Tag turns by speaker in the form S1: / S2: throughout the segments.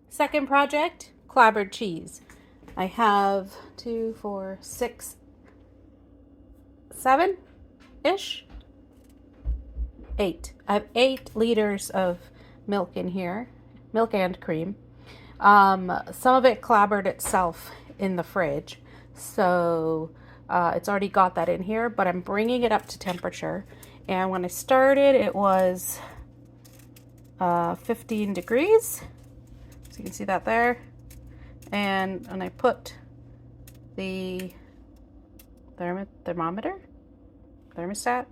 S1: Second project, clabbered cheese. I have 2, 4, 6, 7-ish, 8. I have 8 liters of milk in here, milk and cream. Some of it clabbered itself in the fridge, so it's already got that in here, but I'm bringing it up to temperature. And when I started, it was 15 degrees. So you can see that there. And when I put the thermostat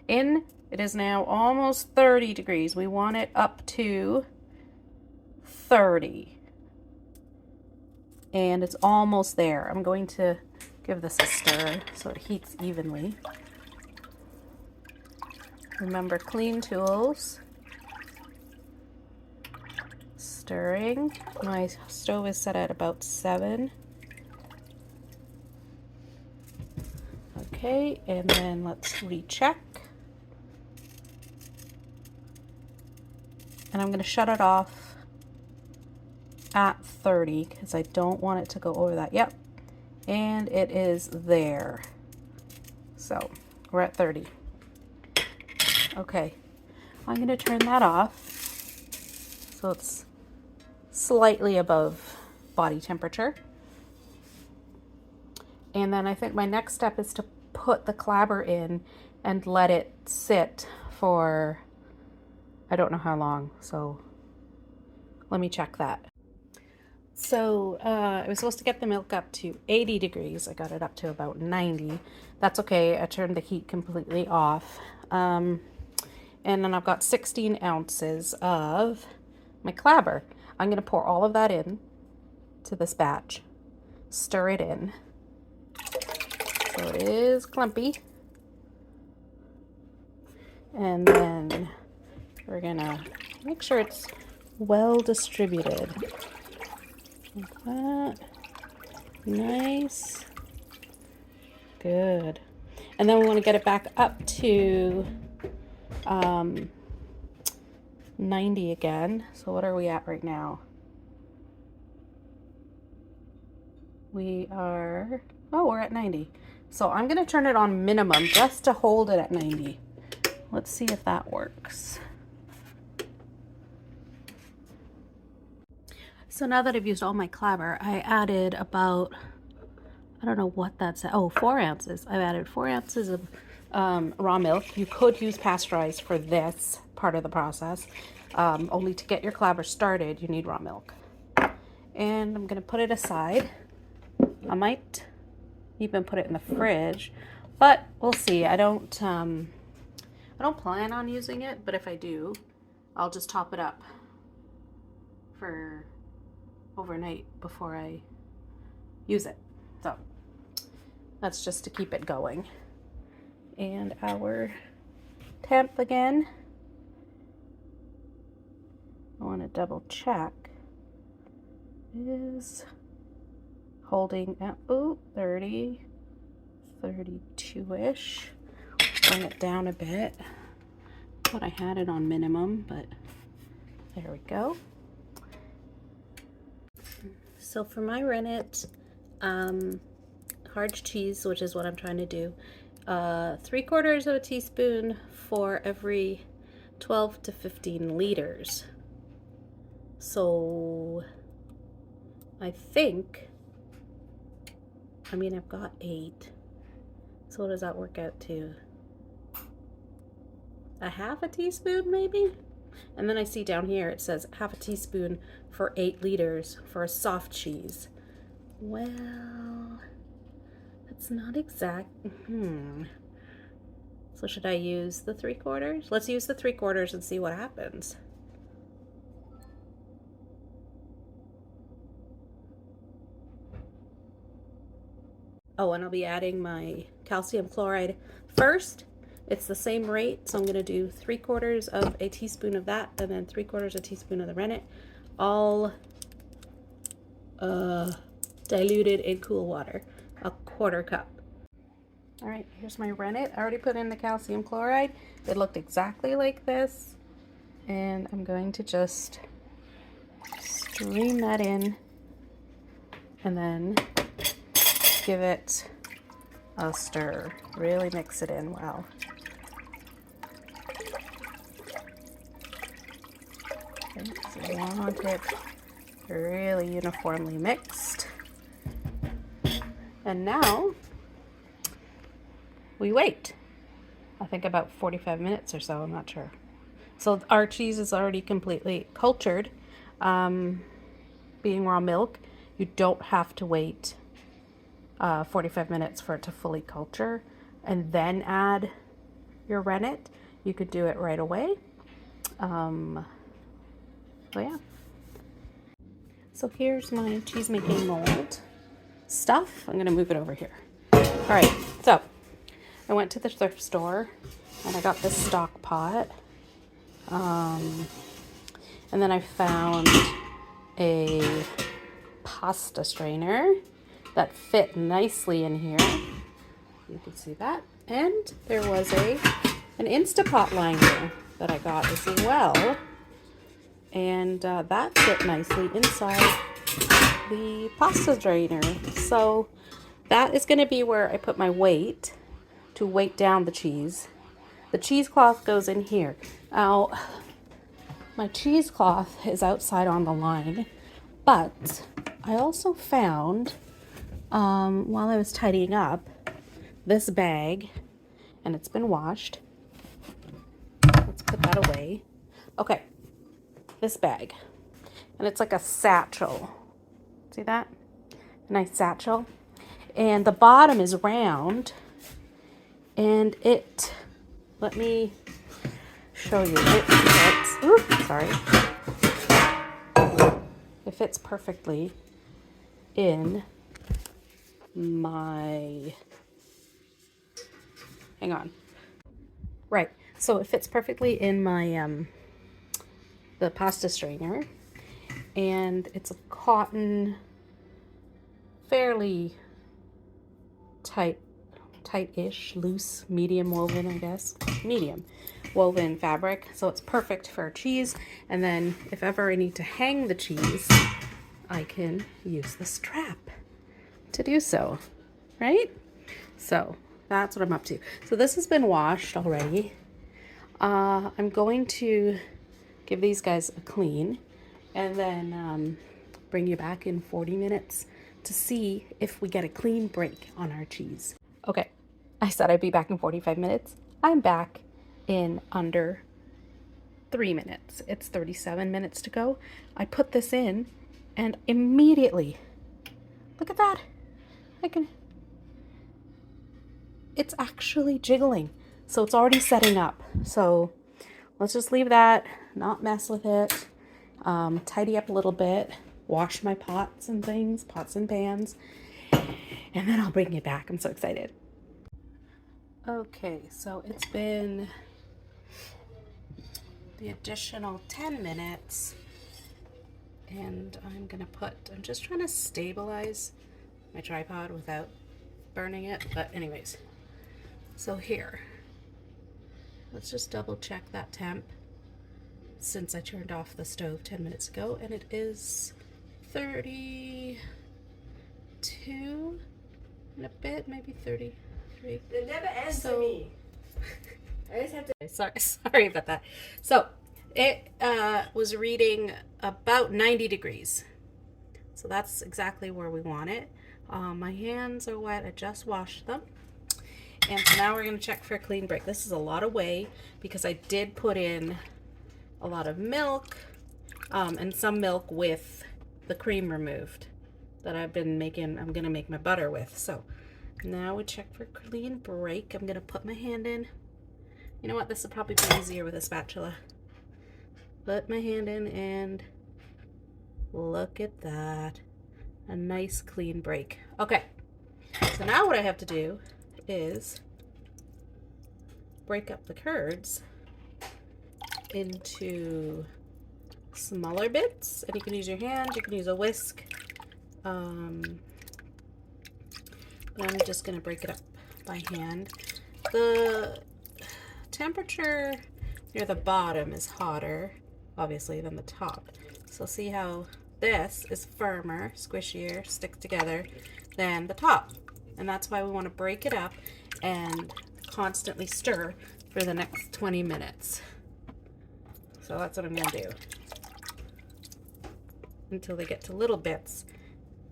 S1: in, it is now almost 30 degrees. We want it up to 30. And it's almost there. I'm going to give this a stir so it heats evenly. Remember, clean tools. Stirring. My stove is set at about 7. Okay, and then let's recheck. And I'm going to shut it off at 30 because I don't want it to go over that. Yep, and it is there. So we're at 30. Okay, I'm going to turn that off so it's slightly above body temperature. And then I think my next step is to put the clabber in and let it sit for I don't know how long, so let me check that. So I was supposed to get the milk up to 80 degrees. I got it up to about 90. That's okay. I turned the heat completely off. And then I've got 16 ounces of my clabber. I'm going to pour all of that in to this batch. Stir it in. So it is clumpy. And then we're going to make sure it's well distributed. Like that. Nice. Good. And then we want to get it back up to 90 again. So what are we at right now? We're at 90. So I'm going to turn it on minimum just to hold it at 90. Let's see if that works. So now that I've used all my clabber, I added about, I don't know what that's at. 4 ounces. I've added 4 ounces of raw milk. You could use pasteurized for this part of the process. Only to get your clabber started, you need raw milk. And I'm going to put it aside. I might even put it in the fridge, but we'll see. I don't plan on using it, but if I do, I'll just top it up for overnight before I use it. So that's just to keep it going. And our temp again, I want to double check, is holding at 30, 32-ish. Bring it down a bit. Thought I had it on minimum, but there we go. So for my rennet, hard cheese, which is what I'm trying to do, 3/4 of a teaspoon for every 12 to 15 liters. So I think, I've got 8. So what does that work out to? A half a teaspoon maybe? And then I see down here it says half a teaspoon for 8 liters for a soft cheese. Well, that's not exact. So should I use the 3/4? Let's use the 3/4 and see what happens. Oh, and I'll be adding my calcium chloride first. It's the same rate, so I'm going to do 3/4 of a teaspoon of that and then 3/4 a teaspoon of the rennet, all diluted in cool water, a 1/4 cup. All right, here's my rennet. I already put in the calcium chloride. It looked exactly like this, and I'm going to just Ream that in, and then give it a stir. Really mix it in well. Okay, so you want it really uniformly mixed. And now we wait. I think about 45 minutes or so, I'm not sure. So our cheese is already completely cultured. Being raw milk, you don't have to wait 45 minutes for it to fully culture and then add your rennet. You could do it right away. So yeah. So here's my cheese making mold stuff. I'm gonna move it over here. All right, so I went to the thrift store and I got this stock pot. And then I found a pasta strainer that fit nicely in here. You can see that. And there was an Instapot liner that I got as well. And that fit nicely inside the pasta strainer. So that is going to be where I put my weight to weight down the cheese. The cheesecloth goes in here. Now, my cheesecloth is outside on the line, but I also found, while I was tidying up, this bag, and it's been washed. Let's put that away. Okay, this bag, and it's like a satchel. See that? A nice satchel. And the bottom is round, and let me show you. It fits, oops, sorry. It fits perfectly in my, hang on. Right, so it fits perfectly in my, the pasta strainer. And it's a cotton, fairly tight-ish, loose, medium woven, I guess. Medium woven fabric, so it's perfect for cheese. And then if ever I need to hang the cheese, I can use the strap to do so, right? So that's what I'm up to. So this has been washed already. I'm going to give these guys a clean and then bring you back in 40 minutes to see if we get a clean break on our cheese. Okay, I said I'd be back in 45 minutes. I'm back in under 3 minutes. It's 37 minutes to go. I put this in and immediately, look at that. It's actually jiggling. So it's already setting up. So let's just leave that, not mess with it. Tidy up a little bit, wash my pots and things, pots and pans, and then I'll bring you back. I'm so excited. Okay, so it's been the additional 10 minutes, and I'm just trying to stabilize my tripod without burning it, but anyways. So here, let's just double check that temp since I turned off the stove 10 minutes ago, and it is 32 and a bit, maybe 33.
S2: It never answer me. I just have to.
S1: Sorry about that. So it was reading about 90 degrees. So that's exactly where we want it. My hands are wet. I just washed them. And so now we're going to check for a clean break. This is a lot of whey because I did put in a lot of milk and some milk with the cream removed that I'm going to make my butter with. So now we check for clean break. I'm going to put my hand in. You know what? This will probably be easier with a spatula. Put my hand in and look at that. A nice clean break. Okay. So now what I have to do is break up the curds into smaller bits, and you can use your hand, you can use a whisk, but I'm just going to break it up by hand. The temperature near the bottom is hotter obviously than the top, so see how this is firmer, squishier, stick together than the top. And that's why we want to break it up and constantly stir for the next 20 minutes. So that's what I'm going to do until they get to little bits,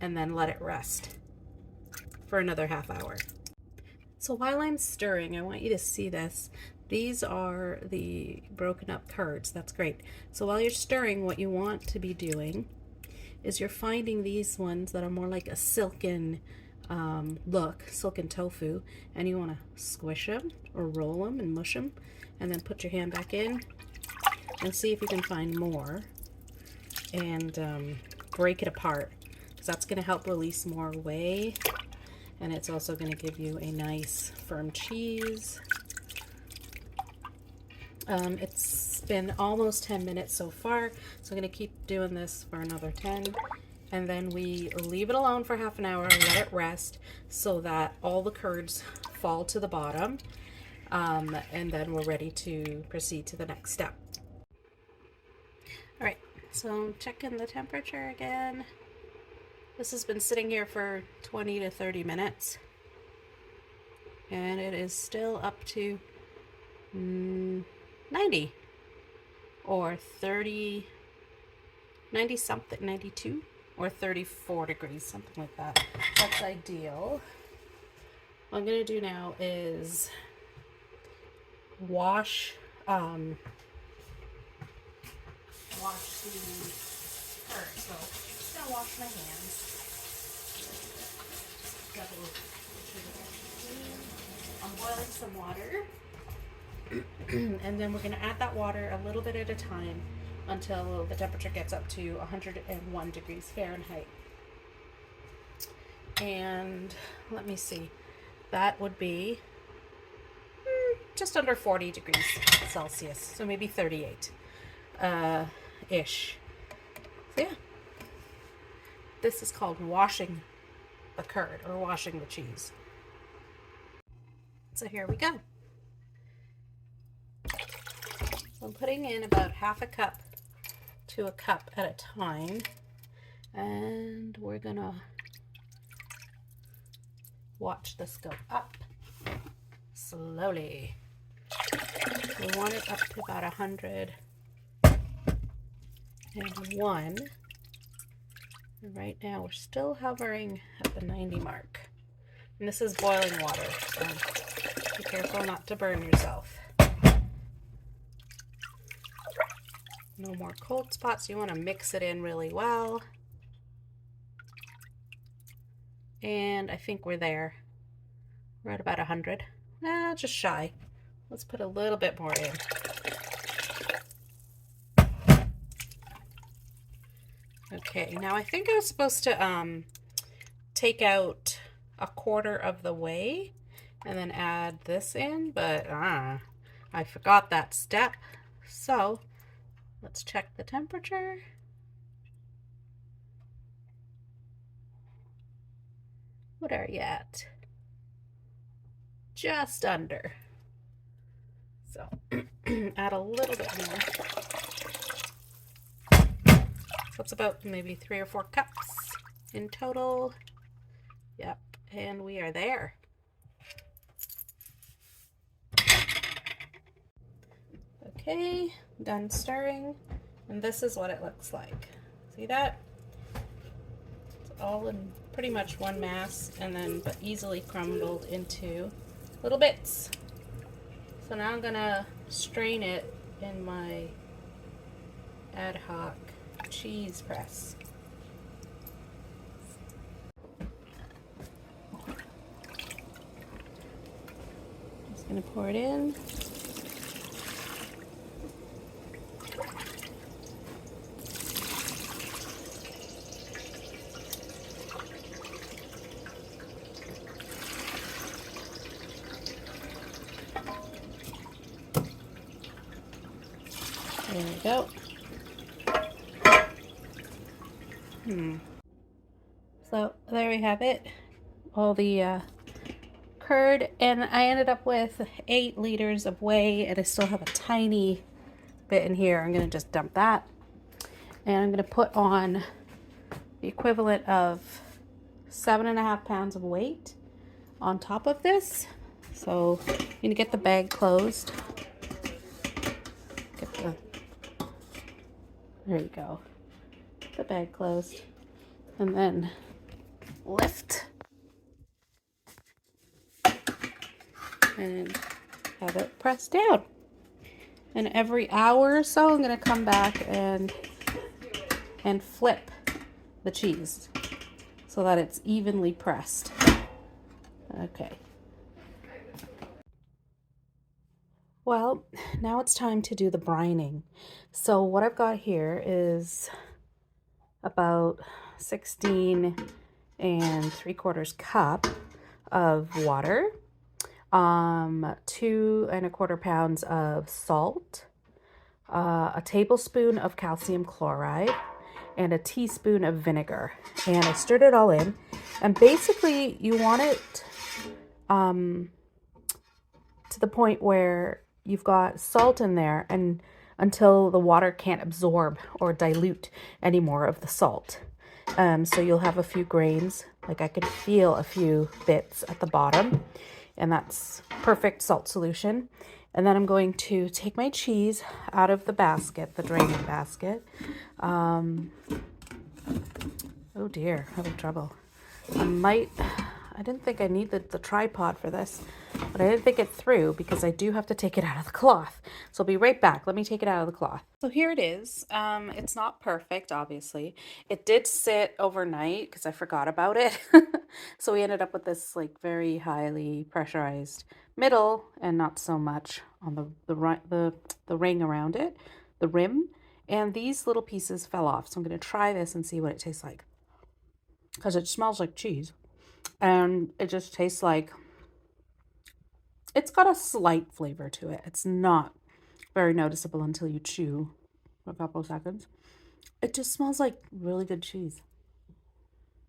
S1: and then let it rest for another half hour. So while I'm stirring, I want you to see this. These are the broken up curds. That's great. So while you're stirring, what you want to be doing is you're finding these ones that are more like a silken look, silken tofu, and you want to squish them or roll them and mush them, and then put your hand back in and see if you can find more, and break it apart, because that's going to help release more whey, and it's also going to give you a nice firm cheese. It's been almost 10 minutes so far, so I'm going to keep doing this for another 10, and then we leave it alone for half an hour and let it rest so that all the curds fall to the bottom, and then we're ready to proceed to the next step. All right, so I'm checking the temperature again. This has been sitting here for 20 to 30 minutes, and it is still up to 90 or 30, 90 something, 92 or 34 degrees, something like that. That's ideal. What I'm gonna do now is wash the curd. So I'm just gonna wash my hands. I'm boiling some water. And then we're going to add that water a little bit at a time until the temperature gets up to 101 degrees Fahrenheit. And let me see, that would be just under 40 degrees Celsius, so maybe 38 ish. So yeah, this is called washing the curd or washing the cheese. So here we go. I'm putting in about half a cup to a cup at a time, and we're gonna watch this go up slowly. We want it up to about 101, and right now we're still hovering at the 90 mark, and this is boiling water, so be careful not to burn yourself. No more cold spots. You want to mix it in really well. And I think we're there. We're at about 100. Just shy. Let's put a little bit more in. Okay, now I think I was supposed to take out a quarter of the whey and then add this in, but I forgot that step. So let's check the temperature. What are you at? Just under. So add a little bit more. So it's about maybe 3 or 4 cups in total. Yep, and we are there. Okay, done stirring, and this is what it looks like. See that? It's all in pretty much one mass, and then but easily crumbled into little bits. So now I'm gonna strain it in my ad hoc cheese press. Just gonna pour it in. There we go. So there we have it. All the curd, and I ended up with 8 liters of whey, and I still have a tiny bit in here. I'm gonna just dump that, and I'm gonna put on the equivalent of 7.5 pounds of weight on top of this. So you're gonna get the bag closed. There you go. Get the bag closed. And then lift. And have it pressed down. And every hour or so, I'm gonna come back and flip the cheese so that it's evenly pressed. Okay. Well, now it's time to do the brining. So what I've got here is about 16 3/4 cup of water, 2 1/4 pounds of salt, a tablespoon of calcium chloride, and a teaspoon of vinegar. And I stirred it all in. And basically you want it to the point where you've got salt in there and until the water can't absorb or dilute any more of the salt. So you'll have a few grains, like I can feel a few bits at the bottom, and that's perfect salt solution. And then I'm going to take my cheese out of the basket, the draining basket. Oh dear, having trouble. I didn't think I needed the tripod for this, but I didn't think it through because I do have to take it out of the cloth. So I'll be right back. Let me take it out of the cloth. So here it is. It's not perfect, obviously. It did sit overnight because I forgot about it. So we ended up with this like very highly pressurized middle and not so much on the ring around it, the rim. And these little pieces fell off. So I'm going to try this and see what it tastes like because it smells like cheese. And it just tastes like, it's got a slight flavor to it. It's not very noticeable until you chew for a couple of seconds. It just smells like really good cheese.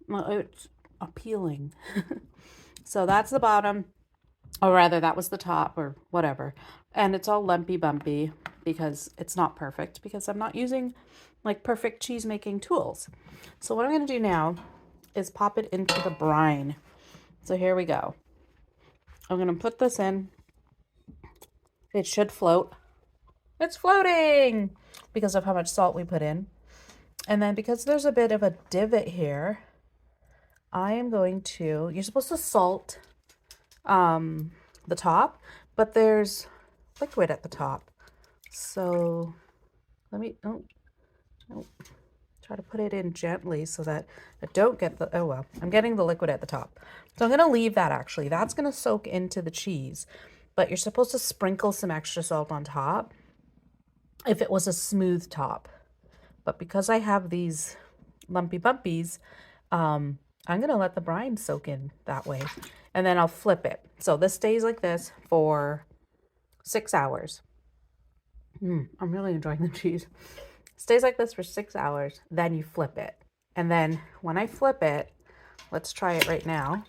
S1: It's appealing. So that's the bottom, or rather that was the top or whatever. And it's all lumpy bumpy because it's not perfect, because I'm not using like perfect cheese making tools. So what I'm going to do now is pop it into the brine. So here we go. I'm going to put this in. It should float. It's floating because of how much salt we put in. And then because there's a bit of a divot here, I am going to, you're supposed to salt the top, but there's liquid at the top. So let me, try to put it in gently so that I don't get the, oh well, I'm getting the liquid at the top. So I'm going to leave that actually. That's going to soak into the cheese, but you're supposed to sprinkle some extra salt on top if it was a smooth top. But because I have these lumpy bumpies, I'm going to let the brine soak in that way. And then I'll flip it. So this stays like this for 6 hours. I'm really enjoying the cheese. Stays like this for 6 hours, then you flip it. And then when I flip it, let's try it right now.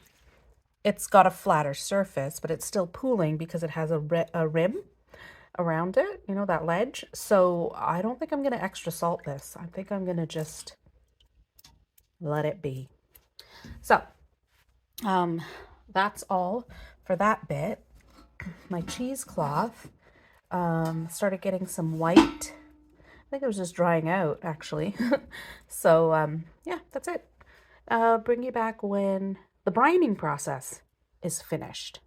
S1: It's got a flatter surface, but it's still pooling because it has a rim around it, you know, that ledge. So I don't think I'm going to extra salt this. I think I'm going to just let it be. So that's all for that bit. My cheesecloth started getting some white. I think it was just drying out, actually. So, yeah, that's it. I'll bring you back when the brining process is finished.